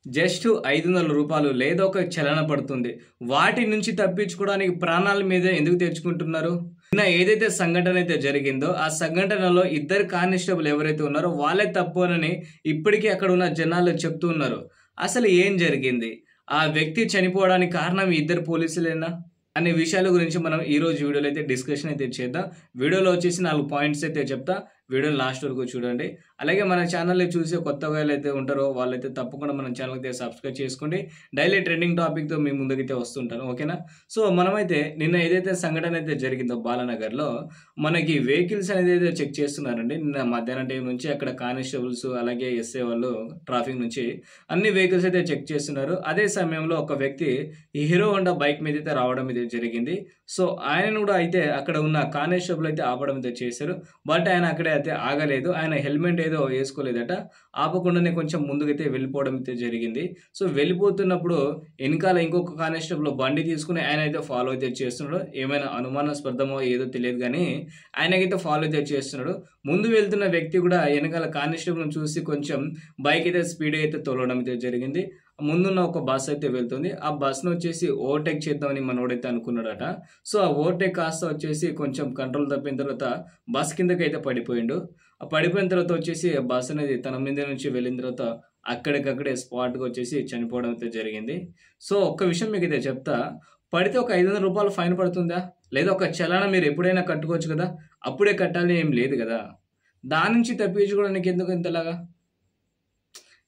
Just రూ. 500 లేదా ఒక చలన పడుతుంది. వాటి నుంచి తప్పించుకోవడానికి ప్రాణాల మీదే ఎందుకు తెచ్చుకుంటున్నారు? నిన్న ఏదైతే సంఘటన అయితే జరిగిందో ఆ సంఘటనలో ఇద్దరు కానిస్టేబుల్ ఎవరైతే ఉన్నారో వాళ్ళే తప్పు అని ఇప్పటికీ అక్కడ ఉన్న జనాలు చెప్తూ ఉన్నారు. అసలు ఏం జరిగింది? ఆ వ్యక్తి చనిపోవడానికి కారణం ఈ ఇద్దరు పోలీసులేనా అనే విషయాల గురించి మనం ఈ రోజు వీడియోలో అయితే డిస్కషన్ అయితే చేద్దాం. వీడియోలో వచ్చేసి 4 పాయింట్స్ అయితే చెప్తా. వీడియోని లాస్ట్ వరకు చూడండి. అలాగే మన ఛానల్ని చూసే కొత్తగా అయితే ఉంటారో వాళ్ళైతే తప్పకుండా మన ఛానల్ అయితే సబ్స్క్రైబ్ చేసుకోండి. డైలీ ట్రెండింగ్ టాపిక్తో మీ ముందుకైతే వస్తుంటాను, ఓకేనా? సో మనమైతే నిన్న ఏదైతే సంఘటన అయితే జరిగిందో బాలానగర్లో మనకి వెహికల్స్ అనేది అయితే చెక్ చేస్తున్నారండి. నిన్న మధ్యాహ్నం టైం నుంచి అక్కడ కానిస్టేబుల్స్ అలాగే ఎస్ఐ వాళ్ళు ట్రాఫిక్ నుంచి అన్ని వెహికల్స్ అయితే చెక్ చేస్తున్నారు. అదే సమయంలో ఒక వ్యక్తి ఈ హీరో హోండా బైక్ మీద అయితే రావడం అయితే జరిగింది. సో ఆయన కూడా అయితే అక్కడ ఉన్న కానిస్టేబుల్ అయితే ఆపడం అయితే చేశారు. బట్ ఆయన అక్కడే అయితే ఆగలేదు. ఆయన హెల్మెట్ ఏదో వేసుకోలేదట. ఆపకుండానే కొంచెం ముందుకైతే వెళ్ళిపోవడం అయితే జరిగింది. సో వెళ్ళిపోతున్నప్పుడు వెనకాల ఇంకొక కానిస్టేబుల్ బండి తీసుకుని ఆయన అయితే ఫాలో అయితే చేస్తున్నాడు. ఏమైనా అనుమానాస్పదమో ఏదో తెలియదు కానీ ఆయనకైతే ఫాలో అయితే చేస్తున్నాడు. ముందు వెళ్తున్న వ్యక్తి కూడా వెనకాల కానిస్టేబుల్ని చూసి కొంచెం బైక్ అయితే స్పీడ్ అయితే తోలడం అయితే జరిగింది. ముందున్న ఒక బస్ అయితే వెళ్తుంది. ఆ బస్ను వచ్చేసి ఓవర్టేక్ చేద్దామని మనోడైతే అనుకున్నాడట. సో ఆ ఓవర్టేక్ కాస్త వచ్చేసి కొంచెం కంట్రోల్ తప్పిన తర్వాత బస్ కిందకి అయితే పడిపోయిండు. ఆ పడిపోయిన తర్వాత వచ్చేసి బస్ అనేది తన మీద నుంచి వెళ్ళిన తర్వాత అక్కడికక్కడే స్పాట్గా వచ్చేసి చనిపోవడం అయితే జరిగింది. సో ఒక్క విషయం మీకు అయితే చెప్తా. పడితే ఒక రూ. 500 ఫైన్ పడుతుందా? లేదా ఒక చలానా మీరు ఎప్పుడైనా కట్టుకోవచ్చు కదా, అప్పుడే కట్టాలని ఏం లేదు కదా. దాని నుంచి తప్పించుకోవడానికి ఎందుకు ఇంతలాగా?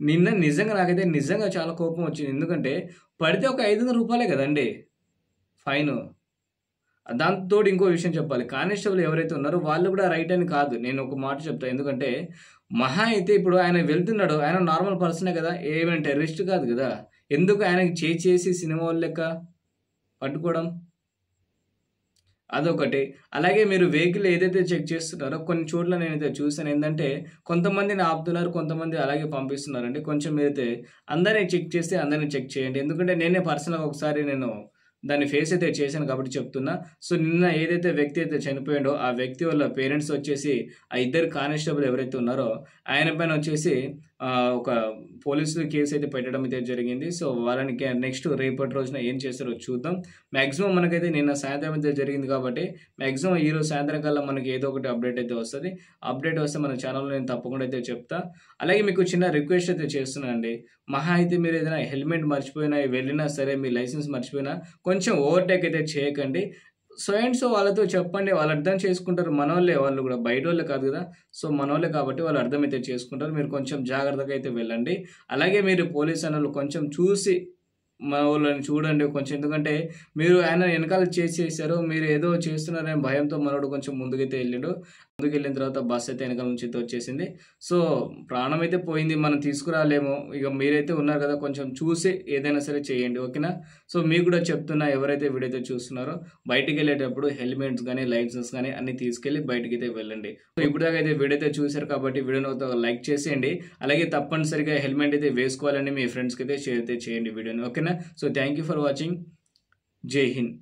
నిన్న నిజంగా నాకైతే నిజంగా చాలా కోపం వచ్చింది. ఎందుకంటే పడితే ఒక రూ. 500 కదండి ఫైను. దాంతోటి ఇంకో విషయం చెప్పాలి. కానిస్టేబుల్ ఎవరైతే ఉన్నారో వాళ్ళు కూడా రైట్ అని కాదు. నేను ఒక మాట చెప్తా. ఎందుకంటే మహా అయితే ఇప్పుడు ఆయన వెళ్తున్నాడు. ఆయన నార్మల్ పర్సనే కదా, ఏమైనా టెర్రరిస్ట్ కాదు కదా. ఎందుకు ఆయనకి చేసి సినిమా వాళ్ళ లెక్క పట్టుకోవడం? అదొకటి. అలాగే మీరు వెహికల్ ఏదైతే చెక్ చేస్తున్నారో కొన్ని చోట్ల నేనైతే చూసాను. ఏందంటే కొంతమందిని ఆపుతున్నారు, కొంతమంది అలాగే పంపిస్తున్నారండి. కొంచెం మీరైతే అందరిని చెక్ చేస్తే అందరిని చెక్ చేయండి. ఎందుకంటే నేనే పర్సనల్‌గా ఒకసారి దాన్ని ఫేస్ అయితే చేశాను కాబట్టి చెప్తున్నా. సో నిన్న ఏదైతే వ్యక్తి అయితే చనిపోయాడో ఆ వ్యక్తి వాళ్ళ పేరెంట్స్ వచ్చేసి ఆ ఇద్దరు కానిస్టేబుల్ ఎవరైతే ఉన్నారో ఆయన పైన వచ్చేసి ఒక పోలీసులు కేసు అయితే పెట్టడం అయితే జరిగింది. సో వాళ్ళని నెక్స్ట్ రేపటి రోజున ఏం చేస్తారో చూద్దాం. మ్యాక్సిమం మనకైతే నిన్న సాయంత్రం అయితే జరిగింది కాబట్టి మ్యాక్సిమం ఈరోజు సాయంత్రం కల్లా మనకి ఏదో ఒకటి అప్డేట్ అయితే వస్తుంది. అప్డేట్ వస్తే మన ఛానల్లో నేను తప్పకుండా అయితే చెప్తా. అలాగే మీకు చిన్న రిక్వెస్ట్ అయితే చేస్తున్నాను అండి. మహా అయితే మీరు ఏదైనా హెల్మెట్ మర్చిపోయినా వెళ్ళినా సరే, మీ లైసెన్స్ మర్చిపోయినా కొంచెం ఓవర్‌టేక్ అయితే చేయకండి. సో అండ్ సో వాళ్ళతో చెప్పండి. వాళ్ళు అర్థం చేసుకుంటారు. మనోళ్ళే వాళ్ళు కూడా, బయటోళ్ళు కాదు కదా. సో మనోళ్ళే కాబట్టి వాళ్ళు అర్థమైతే చేసుకుంటారు. మీరు కొంచెం జాగ్రత్తగా అయితే వెళ్ళండి. అలాగే మీరు పోలీస్ అన్నోళ్ళు కొంచెం చూసి మా వోళ్ళని చూడండి కొంచెం. ఎందుకంటే మీరు ఆయన వెనకాల చేసేసారు. మీరు ఏదో చేస్తున్నారనే భయంతో మనోడు కొంచెం ముందుకైతే వెళ్ళిండు. ముందుకెళ్ళిన తర్వాత బస్ అయితే వెనకాల నుంచి అయితే వచ్చేసింది. సో ప్రాణం అయితే పోయింది. మనం తీసుకురాలేము. ఇక మీరైతే ఉన్నారు కదా, కొంచెం చూసి ఏదైనా సరే చేయండి, ఓకేనా? సో మీకు కూడా చెప్తున్నా, ఎవరైతే వీడియో అయితే చూస్తున్నారో బయటికి వెళ్ళేటప్పుడు హెల్మెట్స్ కానీ లైసెన్స్ కానీ అన్ని తీసుకెళ్ళి బయటికి వెళ్ళండి. సో ఇప్పుడు దాకా అయితే వీడియో అయితే చూశారు కాబట్టి వీడియోని ఒక లైక్ చేసేయండి. అలాగే తప్పనిసరిగా హెల్మెట్ అయితే వేసుకోవాలని మీ ఫ్రెండ్స్కి అయితే షేర్ అయితే చేయండి వీడియోని, ఓకేనా? So thank you for watching. జై హింద్.